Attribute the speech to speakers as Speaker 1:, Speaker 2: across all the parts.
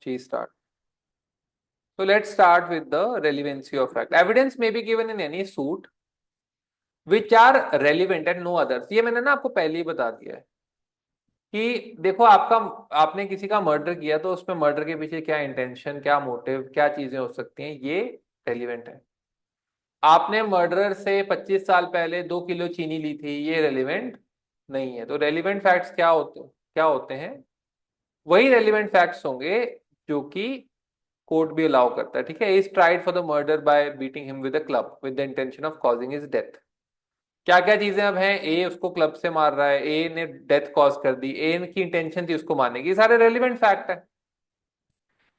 Speaker 1: चीज start. So let's start with the relevancy of fact. Evidence may be given in any suit which are relevant and no others. ये मैंने ना आपको पहले ही बता दिया है कि देखो आपका आपने किसी का मर्डर किया तो उसमें मर्डर के पीछे क्या इंटेंशन, क्या मोटिव, क्या चीजें हो सकती हैं, ये रेलिवेंट है. आपने मर्डरर से 25 साल पहले 2 किलो चीनी ली थी, ये रेलिवेंट नहीं है. तो रेलिवेंट फैक्ट्स क्या होते हैं? वही रेलिवेंट फैक्ट्स होंगे जो कि कोर्ट भी अलाउ करता है. ठीक है. Is tried for the murder bye beating him with a club with the intention of causing his death. क्या क्या चीजें अब हैं? ए उसको क्लब से मार रहा है, ए ने डेथ कॉज कर दी, ए की इंटेंशन थी उसको मारने की. ये सारे रेलिवेंट फैक्ट है,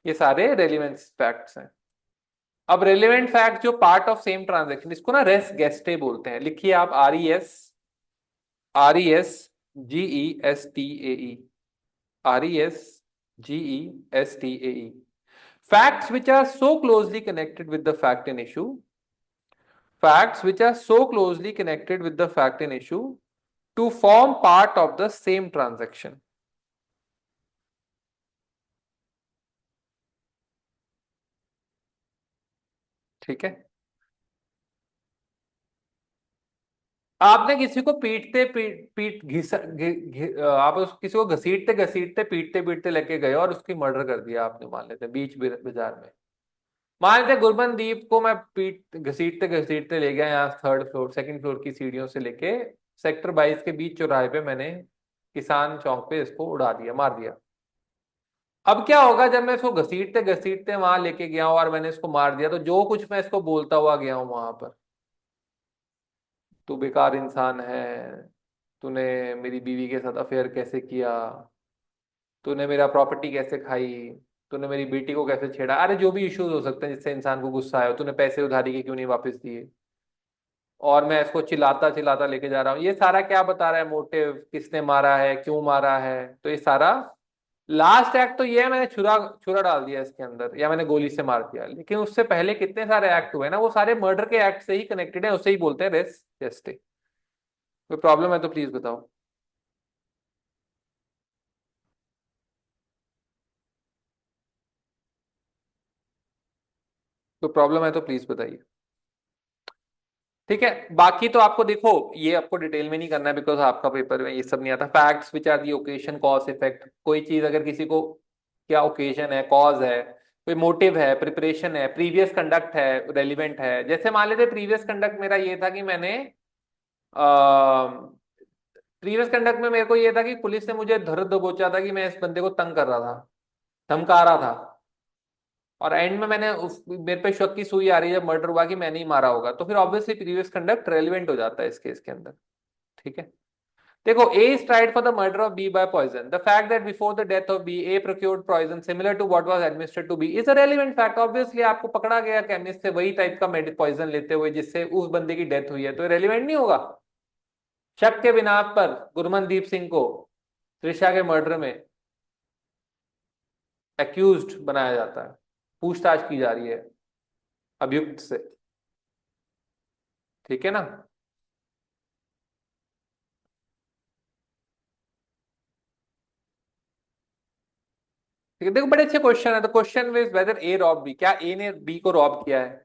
Speaker 1: ये सारे रेलिवेंट फैक्ट्स हैं. अब रेलिवेंट फैक्ट जो पार्ट ऑफ सेम ट्रांजेक्शन, इसको ना रेस गेस्टे बोलते हैं. लिखिए आप RESGESTAE, RESGESTAE. Facts which are so closely connected with the fact in issue, facts which are so closely connected with the fact in issue to form part of the same transaction. ठीक है. आपने किसी को पीटते पीट पीट घिसा आप किसी को घसीटते घसीटते पीटते पीटते लेके गए और उसकी मर्डर कर दिया आपने, मान लेते बीच बाजार में. मान लेते गुरमनदीप को मैं पीट घसीटते घसीटते ले गया यहाँ 3rd फ्लोर 2nd फ्लोर की सीढ़ियों से लेके सेक्टर 22 के बीच चौराहे पे, मैंने किसान चौक पे इसको उड़ा दिया, मार दिया. अब क्या होगा जब मैं इसको घसीटते घसीटते वहां लेके गया हूं और मैंने इसको मार दिया, तो जो कुछ मैं इसको बोलता हुआ गया हूं वहां पर, तू बेकार इंसान है, तूने मेरी बीवी के साथ अफेयर कैसे किया, तूने मेरा प्रॉपर्टी कैसे खाई, तूने मेरी बेटी को कैसे छेड़ा, अरे जो भी इश्यूज हो सकते हैं जिससे इंसान को गुस्सा आया, तूने पैसे उधारी के क्यों नहीं वापस दिए, और मैं इसको चिल्लाता चिल्लाता लेके जा रहा हूँ. ये सारा क्या बता रहा है? मोटिव, किसने मारा है, क्यों मारा है. तो ये सारा लास्ट एक्ट तो ये है, मैंने छुरा छुरा डाल दिया इसके अंदर या मैंने गोली से मार दिया. लेकिन उससे पहले कितने सारे एक्ट हुए ना, वो सारे मर्डर के एक्ट से ही कनेक्टेड है, उससे ही बोलते हैं रेस जेस्टे. कोई प्रॉब्लम है तो प्लीज बताओ. कोई प्रॉब्लम है तो प्लीज बताइए. ठीक है. बाकी तो आपको देखो, ये आपको डिटेल में नहीं करना है बिकॉज आपका पेपर में ये सब नहीं आता. Facts which are the occasion cause effect. कोई चीज अगर किसी को, क्या ओकेजन है, कॉज है, कोई मोटिव है, प्रिपरेशन है, प्रीवियस कंडक्ट है, रेलिवेंट है. जैसे मान लेते प्रीवियस कंडक्ट मेरा ये था कि मैंने प्रीवियस कंडक्ट में मेरे को ये था कि पुलिस ने मुझे धर दबोचा था कि मैं इस बंदे को तंग कर रहा था, धमका रहा था, और एंड में मैंने मेरे पे शक की सुई आ रही है जब मर्डर हुआ कि मैंने ही मारा होगा, तो फिर ऑब्वियसली प्रीवियस कंडक्ट रेलिवेंट हो जाता है इस केस के अंदर. ठीक है. देखो, A is tried for the murder of B by poison. The fact that before the death of B, A procured poison similar to what was administered to B is a relevant fact. Obviously, आपको पकड़ा गया chemist से वही type का poison लेते हुए जिससे उस बंदे की डेथ हुई है, तो रेलिवेंट नहीं होगा. शक के बिना पर गुरमनदीप सिंह को त्रिशा के मर्डर में एक्यूज्ड बनाया जाता है, पूछताछ की जा रही है अभियुक्त से. ठीक है ना. ठीक है. देखो, बड़े अच्छे क्वेश्चन है. तो question is whether A rob B, क्या ए ने बी को रॉब किया है.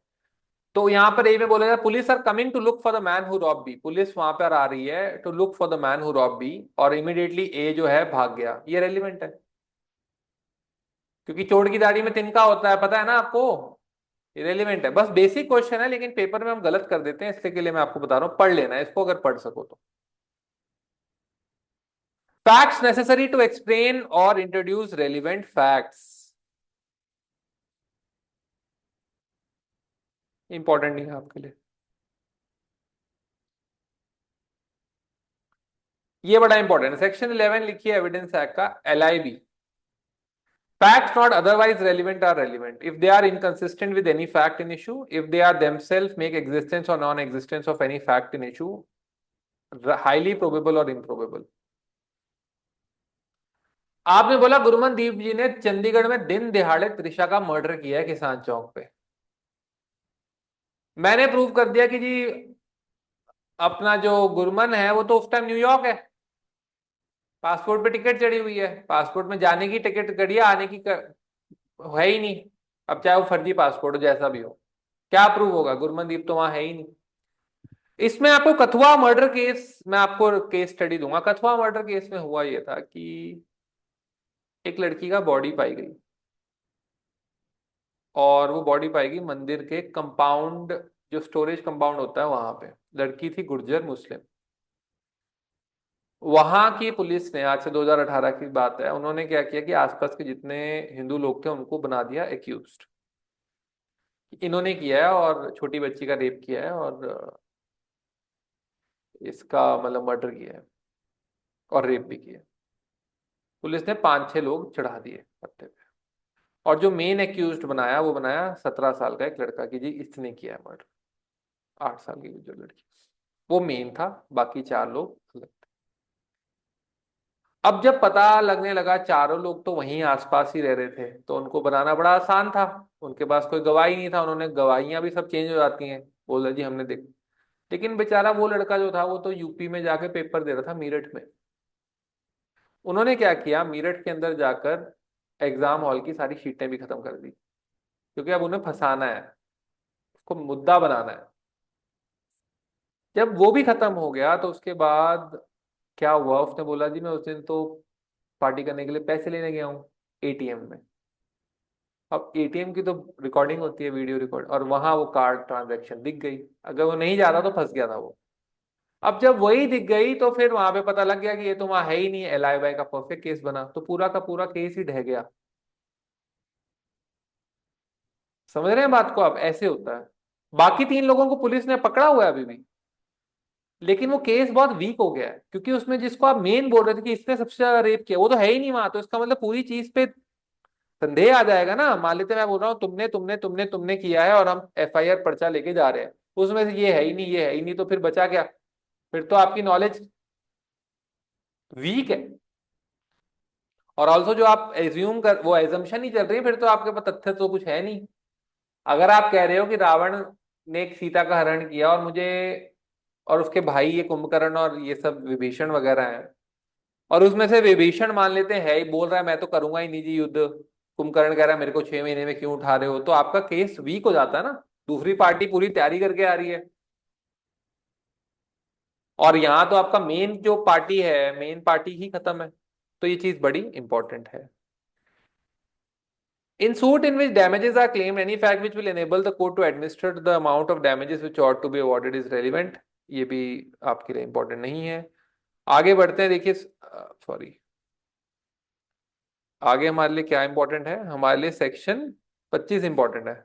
Speaker 1: तो यहाँ पर ए में बोला जाए police are coming to look for the man who rob B. Police वहां पर आ रही है to look for the man who rob B, और इमीडिएटली ए जो है भाग गया. ये रेलिवेंट है क्योंकि चोर की दाढ़ी में तिनका होता है, पता है ना आपको. ये रेलिवेंट है. बस बेसिक क्वेश्चन है लेकिन पेपर में हम गलत कर देते हैं, इसलिए के लिए मैं आपको बता रहा हूँ, पढ़ लेना इसको अगर पढ़ सको तो. फैक्ट्स नेसेसरी टू एक्सप्लेन और इंट्रोड्यूस रेलिवेंट फैक्ट्स. इंपॉर्टेंट नहीं है आपके लिए. ये बड़ा इंपॉर्टेंट है. सेक्शन 11 लिखिए एविडेंस एक्ट का, LIB. Facts not otherwise relevant are relevant if they are inconsistent with any fact in issue, if they are themselves make existence or non-existence of any fact in issue highly probable or improbable. आपने बोला गुरमनदीप जी ने चंडीगढ़ में दिन दिहाड़े त्रिशा का murder किया है किसान चौक पे. मैंने प्रूव कर दिया कि जी अपना जो गुरमन है वो तो उस टाइम न्यूयॉर्क है, पासपोर्ट पे टिकट चढ़ी हुई है, पासपोर्ट में जाने की टिकट कड़ी है, आने की है ही नहीं। अब चाहे वो फर्जी पासपोर्ट हो, जैसा भी हो, क्या प्रूव होगा? गुरमनदीप तो वहां है ही नहीं। इसमें आपको कथुआ मर्डर केस, मैं आपको केस स्टडी दूंगा। कथुआ मर्डर केस में हुआ ये था कि एक लड़की का बॉडी पाई गई, और वो बॉडी पाई गई मंदिर के कंपाउंड, जो स्टोरेज कंपाउंड होता है वहां पे। लड़की थी गुर्जर मुस्लिम। वहां की पुलिस ने, आज से 2018 की बात है, उन्होंने क्या किया कि आसपास के जितने हिंदू लोग थे उनको बना दिया एक्यूज्ड। इन्होंने किया है और छोटी बच्ची का रेप किया है, और इसका मतलब मर्डर किया है और रेप भी किया है। पुलिस ने 5-6 लोग चढ़ा दिए पत्ते पे। और जो मेन एक्यूज्ड बनाया, वो बनाया 17 साल का एक लड़का कि जी इसने किया है मर्डर। 8 साल की जो लड़की, वो मेन था, बाकी 4 लोग अलग थे। अब जब पता लगने लगा, चारों लोग तो वहीं आसपास ही रह रहे थे, तो उनको बनाना बड़ा आसान था। उनके पास कोई गवाही नहीं था, उन्होंने, गवाहियां भी सब चेंज हो जाती हैं, बोला जी हमने देख। लेकिन बेचारा वो लड़का जो था, वो तो यूपी में जाके पेपर दे रहा था, मेरठ में। उन्होंने क्या किया, मेरठ के अंदर जाकर एग्जाम हॉल की सारी शीटें भी खत्म कर दी, क्योंकि अब उन्हें फंसाना है, उसको मुद्दा बनाना है। जब वो भी खत्म हो गया, तो उसके बाद क्या हुआ, उसने बोला जी मैं उस दिन तो पार्टी करने के लिए पैसे लेने गया हूँ एटीएम में। अब एटीएम की तो रिकॉर्डिंग होती है, वीडियो रिकॉर्ड, और वहां वो कार्ड ट्रांजैक्शन दिख गई। अगर वो नहीं जा रहा तो फंस गया था वो। अब जब वही दिख गई, तो फिर वहां पे पता लग गया कि ये तो वहां है ही नहीं, एलआईवाई का परफेक्ट केस बना, तो पूरा का पूरा केस ही ढह गया। समझ रहे हैं बात को आप? ऐसे होता है। बाकी 3 लोगों को पुलिस ने पकड़ा हुआ है अभी भी, लेकिन वो केस बहुत वीक हो गया है, क्योंकि उसमें जिसको आप मेन बोल रहे थे कि इसने सबसे ज्यादा रेप किया, वो तो है ही नहीं वहां, तो इसका मतलब पूरी चीज पे संदेह आ जाएगा ना। मान लेते मैं बोल रहा हूँ तुमने तुमने तुमने तुमने किया है, और हम एफआईआर पर्चा लेके जा रहे हैं, उसमें से ये है ही नहीं, ये है ही नहीं, तो फिर बचा क्या? फिर तो आपकी नॉलेज वीक है। और ऑल्सो जो आप एज्यूम कर, वो एजम्पशन ही चल रही है, फिर तो आपके पास तथ्य तो कुछ है नहीं। अगर आप कह रहे हो कि रावण ने एक सीता का हरण किया, और मुझे, और उसके भाई ये कुंभकर्ण और ये सब विभीषण वगैरह हैं, और उसमें से विभीषण मान लेते हैं ही बोल रहा है मैं तो करूंगा ही नहीं जी युद्ध, कुंभकर्ण कह रहा है मेरे को 6 महीने में क्यों उठा रहे हो, तो आपका केस वीक हो जाता है ना। दूसरी पार्टी पूरी तैयारी करके आ रही है, और यहाँ तो आपका मेन जो पार्टी है, मेन पार्टी ही खत्म है। तो ये चीज बड़ी इंपॉर्टेंट है। In suit in which damages are claimed, any fact which will enable the court to administer the amount of damages which ought to be awarded is relevant। ये भी आपके लिए इंपॉर्टेंट नहीं है। आगे बढ़ते हैं, देखिए, सॉरी, आगे हमारे लिए क्या इंपॉर्टेंट है, हमारे लिए सेक्शन 25 इंपॉर्टेंट है।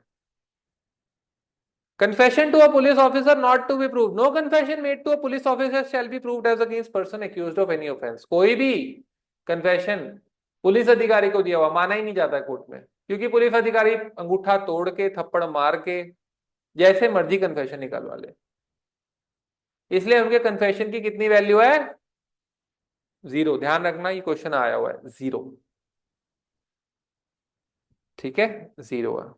Speaker 1: Confession to a police officer not to be proved. No confession made to a police officer shall be proved as against person accused of any offense। कोई भी कन्फेशन पुलिस अधिकारी को दिया हुआ माना ही नहीं जाता कोर्ट में, क्योंकि पुलिस अधिकारी अंगूठा तोड़ के, थप्पड़ मार के, जैसे मर्जी कन्फेशन निकलवा ले। इसलिए उनके कन्फेशन की कितनी वैल्यू है? 0। ध्यान रखना, ये क्वेश्चन आया हुआ है, 0। ठीक है, 0 है।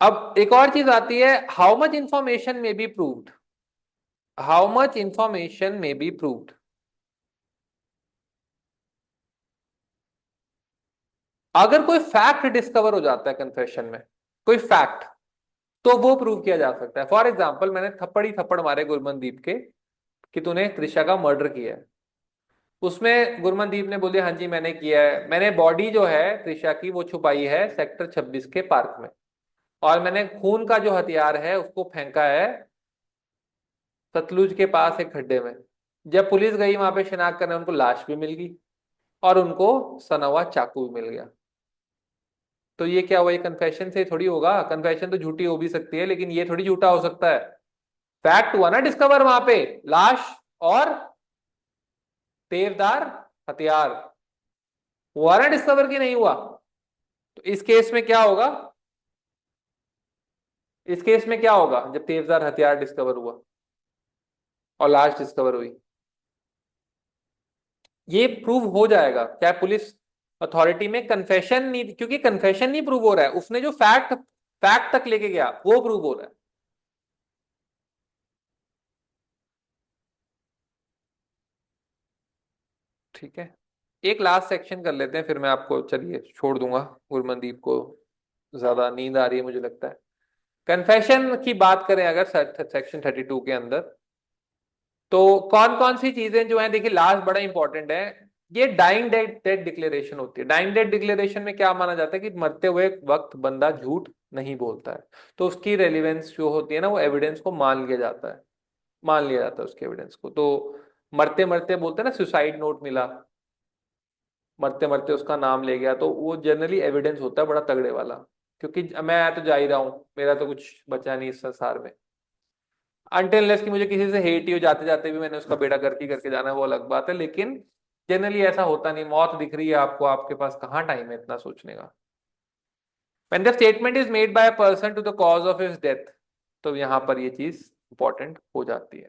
Speaker 1: अब एक और चीज आती है, हाउ मच इंफॉर्मेशन में be proved. How much information में बी प्रूव्ड। अगर कोई फैक्ट डिस्कवर हो जाता है कन्फेशन में, कोई फैक्ट, तो वो प्रूव किया जा सकता है। फॉर एग्जाम्पल, मैंने थप्पड़ ही थप्पड़ मारे गुरमनदीप के कि तूने त्रिशा का मर्डर किया है। उसमें गुरमनदीप ने बोले हाँ जी मैंने किया है, मैंने बॉडी जो है त्रिशा की वो छुपाई है सेक्टर 26 के पार्क में, और मैंने खून का जो हथियार है उसको फेंका है सतलुज के पास एक खड्डे में। जब पुलिस गई वहां पे शिनाख्त करने, उनको लाश भी मिल गई, और उनको सना हुआ चाकू भी मिल गया। तो ये क्या हुआ? ये कन्फेशन से थोड़ी होगा। कन्फेशन तो झूठी हो भी सकती है, लेकिन ये थोड़ी झूठा हो सकता है। फैक्ट हुआ ना डिस्कवर वहां पे, लाश और तेवदार हथियार, हुआ ना डिस्कवर की नहीं हुआ? तो इस केस में क्या होगा? इस केस में क्या होगा जब तेवदार हथियार डिस्कवर हुआ और लाश डिस्कवर हुई? ये प्रूव हो जाएगा, क्या पुलिस अथॉरिटी में कन्फेशन नहीं, क्योंकि कन्फेशन नहीं प्रूव हो रहा है, उसने जो फैक्ट फैक्ट तक लेके गया वो प्रूव हो रहा है। ठीक है। एक लास्ट सेक्शन कर लेते हैं, फिर मैं आपको चलिए छोड़ दूंगा। गुरमनदीप को ज्यादा नींद आ रही है मुझे लगता है। कन्फेशन की बात करें अगर सेक्शन 32 के अंदर, तो कौन कौन सी चीजें जो है, देखिए लास्ट बड़ा इंपॉर्टेंट है। ये डाइंग डेड डेड डिक्लेरेशन होती है। डाइंग डेड डिक्लेरेशन में क्या माना जाता है कि मरते हुए वक्त बंदा झूठ नहीं बोलता है, तो उसकी रेलिवेंस जो होती है ना, वो एविडेंस को मान लिया जाता है। मान लिया जाता है उसके एविडेंस को। तो मरते मरते बोलते हैं ना, सुसाइड नोट मिला, मरते मरते उसका नाम ले गया, तो वो जनरली एविडेंस होता है बड़ा तगड़े वाला। क्योंकि मैं तो जा ही रहा हूं, मेरा तो कुछ बचा नहीं इस संसार में। अनटिल कि मुझे किसी से हेट ही हो, जाते जाते भी मैंने उसका बेड़ा गर्क ही करके जाना है, वो अलग बात है। लेकिन जनरली ऐसा होता नहीं। मौत दिख रही है आपको, आपके पास कहाँ टाइम है इतना सोचने का। When the statement is made by a person to the cause of his death, तो यहां पर ये चीज इंपॉर्टेंट हो जाती है।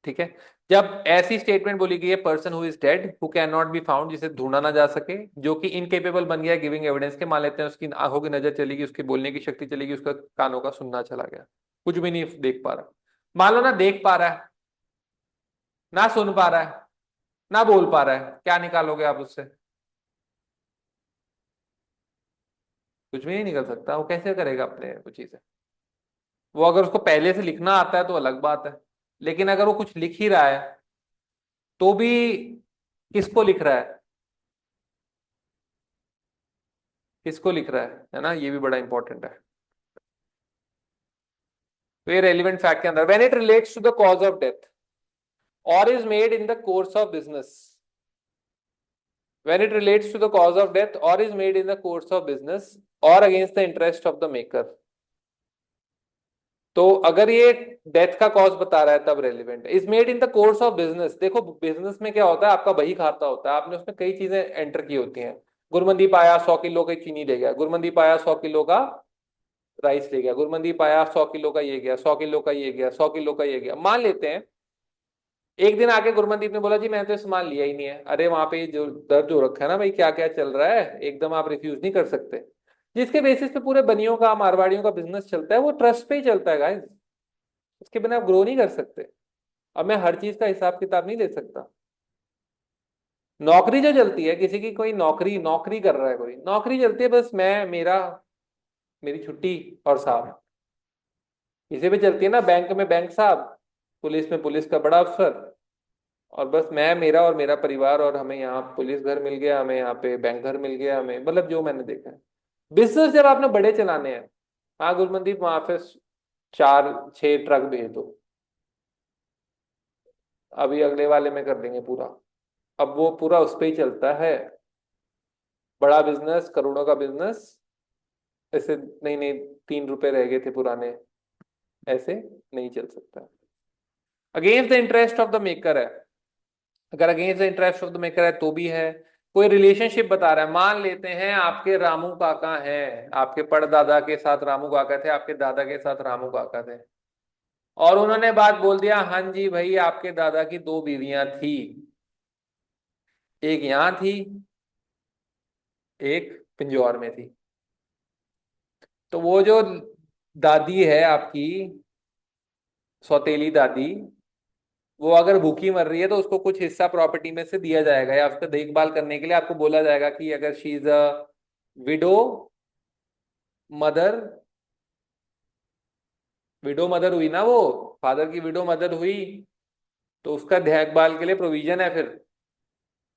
Speaker 1: ठीक है। जब ऐसी स्टेटमेंट बोली गई है, person who is dead who can not be found, जिसे ढूंढा ना जा सके, जो कि इनकेपेबल बन गया गिविंग एविडेंस के, मान लेते हैं उसकी आंखों की नजर चली गई, उसकी बोलने की शक्ति चली गई, उसका कानों का सुनना चला गया, कुछ भी नहीं देख पा रहा। मान लो ना देख पा रहा है, ना सुन पा रहा है, ना बोल पा रहा है, क्या निकालोगे आप उससे? कुछ भी नहीं निकल सकता। वो कैसे करेगा अपने वो चीजें? वो अगर उसको पहले से लिखना आता है तो अलग बात है, लेकिन अगर वो कुछ लिख ही रहा है तो भी किसको लिख रहा है, किसको लिख रहा है ना, ये भी बड़ा इंपॉर्टेंट है। तो ये रेलिवेंट फैक्ट के अंदर, when it relates to the cause of death और is made in the course of business, when it relates to the cause of death or is made in the course of business or against the interest of the maker, तो अगर ये death का cause बता रहा है तब relevant है। Is made in the course of business, देखो बिजनेस में क्या होता है, आपका बही खाता होता है, आपने उसमें कई चीजें एंटर की होती हैं। गुरमनदीप आया 100 किलो की चीनी ले गया, गुरमनदीप आया 100 किलो का राइस ले गया, गुरमनदीप आया 100 किलो का ये गया, 100 किलो का ये गया, 100 किलो का ये गया, मान लेते हैं। एक दिन आके गुरमनदीप ने बोला जी मैंने तो सामान लिया ही नहीं है। अरे वहां पे जो दर्ज हो रखा है ना भाई, क्या क्या चल रहा है, एकदम आप रिफ्यूज नहीं कर सकते। जिसके बेसिस पे पूरे बनियों का, मारवाड़ियों का बिजनेस चलता है, वो ट्रस्ट पे ही चलता है गाइस। उसके बिना आप ग्रो नहीं कर सकते। अब मैं हर चीज का हिसाब किताब नहीं दे सकता। नौकरी जो चलती है किसी की, कोई नौकरी नौकरी कर रहा है, कोई नौकरी चलती है, बस मैं मेरा मेरी छुट्टी और साहब, इसी पे चलती है ना। बैंक में बैंक साहब, पुलिस में पुलिस का बड़ा अफसर, और बस मैं मेरा और मेरा परिवार, और हमें यहाँ पुलिस घर मिल गया, हमें यहाँ पे बैंक घर मिल गया, हमें मतलब जो मैंने देखा है। बिजनेस जब आपने बड़े चलाने हैं, हाँ गुरमनदीप वहां पे 4-6 ट्रक भेज दो, अभी अगले वाले में कर देंगे पूरा। अब वो पूरा उस पर ही चलता है। बड़ा बिजनेस, करोड़ों का बिजनेस, ऐसे नहीं नहीं, 3 रुपए रह गए थे पुराने, ऐसे नहीं चल सकता। Against the interest of the maker है, अगर against the interest of the maker है तो भी है। कोई रिलेशनशिप बता रहा है, मान लेते हैं आपके रामू काका हैं, आपके परदादा के साथ रामू काका थे, आपके दादा के साथ रामू काका थे, और उन्होंने बात बोल दिया हाँ जी भाई आपके दादा की 2 बीवियां थी, एक यहाँ थी, एक पिंजौर में थी। तो वो जो दादी है आपकी, सौतेली दादी, वो अगर भूखी मर रही है तो उसको कुछ हिस्सा प्रॉपर्टी में से दिया जाएगा, या उसका देखभाल करने के लिए आपको बोला जाएगा कि अगर she is a window mother, window mother हुई ना वो, फादर की विडो मदर हुई, तो उसका देखभाल के लिए प्रोविजन है फिर।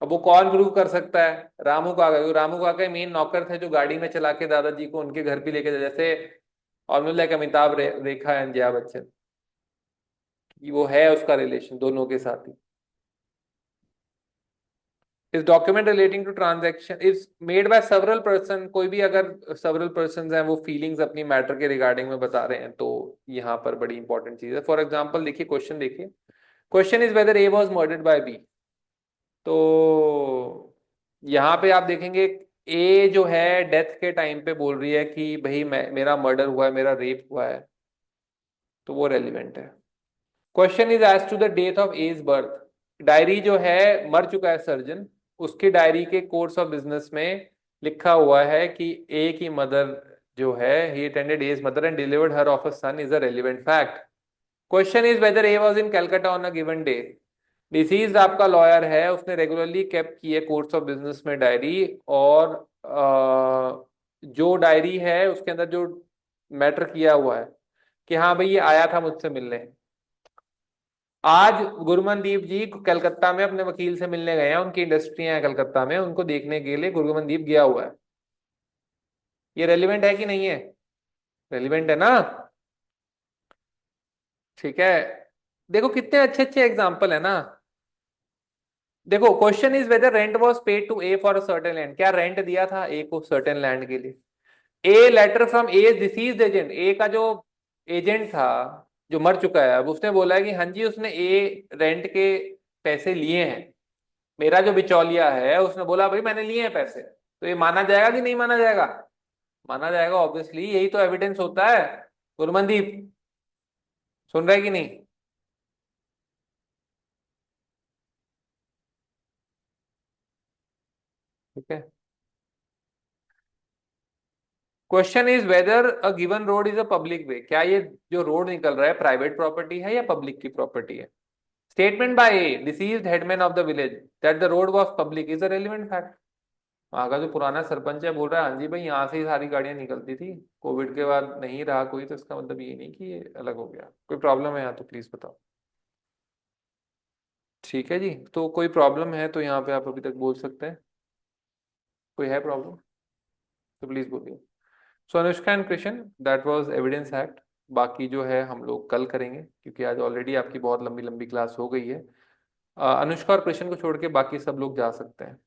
Speaker 1: अब वो कौन प्रूव कर सकता है? रामू काका, क्योंकि रामू काका मेन नौकर थे जो गाड़ी में चला के दादाजी को उनके घर पे लेके जाए, जैसे almost like Amitabh Rekha and Jaya Bachchan, कि वो है उसका रिलेशन दोनों के साथ ही। इस document relating to transaction is made by several person, कोई भी अगर सेवरल पर्सन हैं वो फीलिंग्स अपनी मैटर के रिगार्डिंग में बता रहे हैं, तो यहाँ पर बड़ी इंपॉर्टेंट चीज है। फॉर एग्जाम्पल देखिए, क्वेश्चन देखिए, question is whether A was murdered by B. तो यहाँ पे आप देखेंगे ए जो है डेथ के टाइम पे बोल रही है कि भाई मेरा मर्डर हुआ है, मेरा रेप हुआ है, तो वो रेलिवेंट है। Question is as to the date of A's birth, diary जो है, मर चुका है सर्जन, उसकी डायरी के कोर्स ऑफ बिजनेस में लिखा हुआ है कि ए की मदर जो है, he attended as mother and delivered her of a son, is a relevant fact. Question is whether A was in Calcutta on a given day, deceased आपका लॉयर है, उसने रेगुलरली केप की है कोर्स ऑफ बिजनेस में diary, और जो diary है उसके अंदर जो मैटर किया हुआ है कि हाँ भाई ये आया था मुझसे मिलने। आज गुरमनदीप जी कलकत्ता में अपने वकील से मिलने गए हैं, उनकी इंडस्ट्री है कलकत्ता में, उनको देखने के लिए गुरमनदीप गया हुआ है। ये रेलिवेंट है कि नहीं है? रेलिवेंट है ना? ठीक है। देखो कितने अच्छे अच्छे एग्जाम्पल है ना। देखो question is whether rent was paid to A for a certain land, क्या रेंट दिया था ए को सर्टेन लैंड के लिए? A letter from a deceased agent, A का जो एजेंट था जो मर चुका है, अब उसने बोला है कि हाँ जी उसने ए रेंट के पैसे लिए हैं। मेरा जो बिचौलिया है उसने बोला भाई मैंने लिए हैं पैसे, तो ये माना जाएगा कि नहीं माना जाएगा? माना जाएगा ऑब्वियसली, यही तो एविडेंस होता है। गुरमनदीप सुन रहा है कि नहीं? ठीक है। Question is whether a given road is a public way, क्या ये जो रोड निकल रहा है प्राइवेट प्रॉपर्टी है या पब्लिक की प्रॉपर्टी है? Statement by A deceased headman of the village that the road was public is a relevant fact. वहां का जो पुराना सरपंच है बोल रहा है हाँ जी भाई यहाँ से ही सारी गाड़ियां निकलती थी, कोविड के बाद नहीं रहा कोई, तो इसका मतलब ये नहीं कि ये अलग हो गया। कोई प्रॉब्लम है यहाँ तो प्लीज बताओ। ठीक है जी, तो कोई प्रॉब्लम है तो यहाँ पे आप अभी तक बोल सकते हैं। कोई है प्रॉब्लम तो प्लीज बोलिए। So Anushka and Krishna, that was evidence act. बाकी जो है हम लोग कल करेंगे, क्योंकि आज ऑलरेडी आपकी बहुत लंबी लंबी क्लास हो गई है। अनुष्का और कृष्ण को छोड़ के बाकी सब लोग जा सकते हैं।